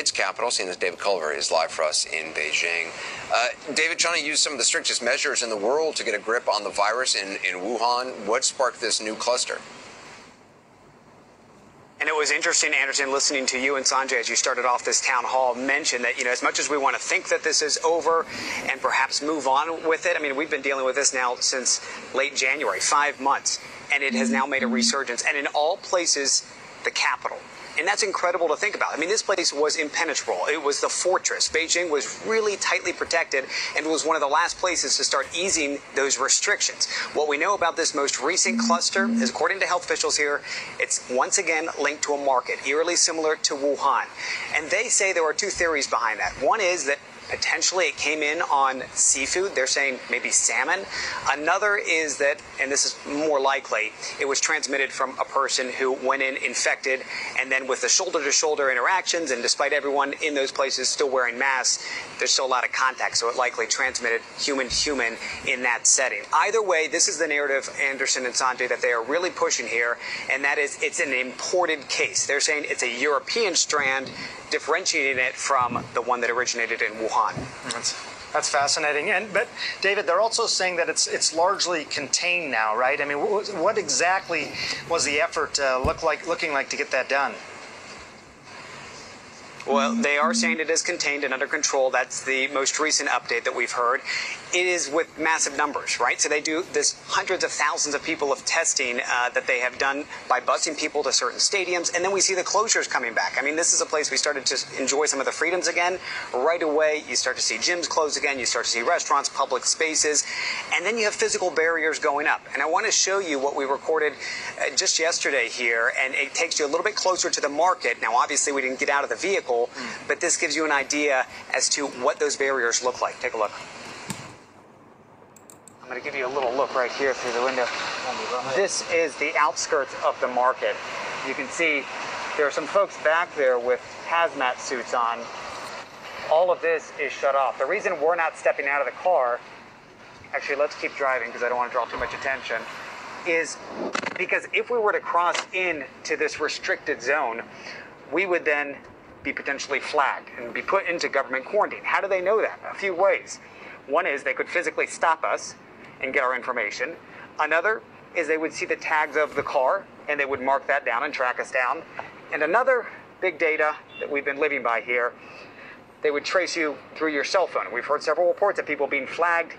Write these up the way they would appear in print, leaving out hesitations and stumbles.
its capital. CNN David Culver is live for us in Beijing. David, China used some of the strictest measures in the world to get a grip on the virus in Wuhan. What sparked this new cluster? And it was interesting, Anderson, listening to you and Sanjay as you started off this town hall, mention that, as much as we want to think that this is over and perhaps move on with it, I mean, we've been dealing with this now since late January, 5 months, and it has now made a resurgence. And in all places, the capital. And that's incredible to think about. I mean, this place was impenetrable. It was the fortress. Beijing was really tightly protected and was one of the last places to start easing those restrictions. What we know about this most recent cluster is, according to health officials here, it's once again linked to a market, eerily similar to Wuhan. And they say there are two theories behind that. One is that potentially it came in on seafood. They're saying maybe salmon. Another is that, and this is more likely, it was transmitted from a person who went in infected, and then with the shoulder-to-shoulder interactions, and despite everyone in those places still wearing masks, there's still a lot of contact, so it likely transmitted human-human in that setting. Either way, this is the narrative, Anderson and Sanjay, that they are really pushing here, and that is it's an imported case. They're saying it's a European strand, differentiating it from the one that originated in Wuhan. That's fascinating. But David, they're also saying that it's largely contained now, right? I mean, what exactly was the effort looking like to get that done? Well, they are saying it is contained and under control. That's the most recent update that we've heard. It is with massive numbers, right? So they do this hundreds of thousands of people of testing that they have done by busing people to certain stadiums. And then we see the closures coming back. I mean, this is a place we started to enjoy some of the freedoms again. Right away, you start to see gyms close again. You start to see restaurants, public spaces. And then you have physical barriers going up. And I want to show you what we recorded just yesterday here. And it takes you a little bit closer to the market. Now, obviously, we didn't get out of the vehicle, but this gives you an idea as to what those barriers look like. Take a look. I'm going to give you a little look right here through the window. This is the outskirts of the market. You can see there are some folks back there with hazmat suits on. All of this is shut off. The reason we're not stepping out of the car, actually let's keep driving because I don't want to draw too much attention, is because if we were to cross into this restricted zone, we would then be potentially flagged and be put into government quarantine. How do they know that? A few ways. One is they could physically stop us and get our information. Another is they would see the tags of the car and they would mark that down and track us down. And another big data that we've been living by here, they would trace you through your cell phone. We've heard several reports of people being flagged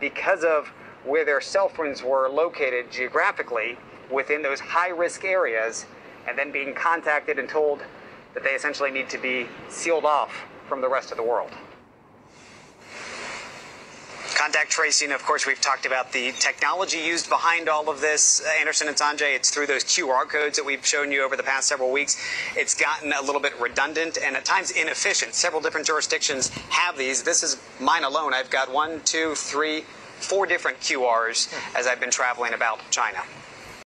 because of where their cell phones were located geographically within those high-risk areas, and then being contacted and told that they essentially need to be sealed off from the rest of the world. Contact tracing, of course, we've talked about the technology used behind all of this. Anderson and Sanjay, it's through those QR codes that we've shown you over the past several weeks. It's gotten a little bit redundant and at times inefficient. Several different jurisdictions have these. This is mine alone. I've got 1, 2, 3, 4 different QRs as I've been traveling about China.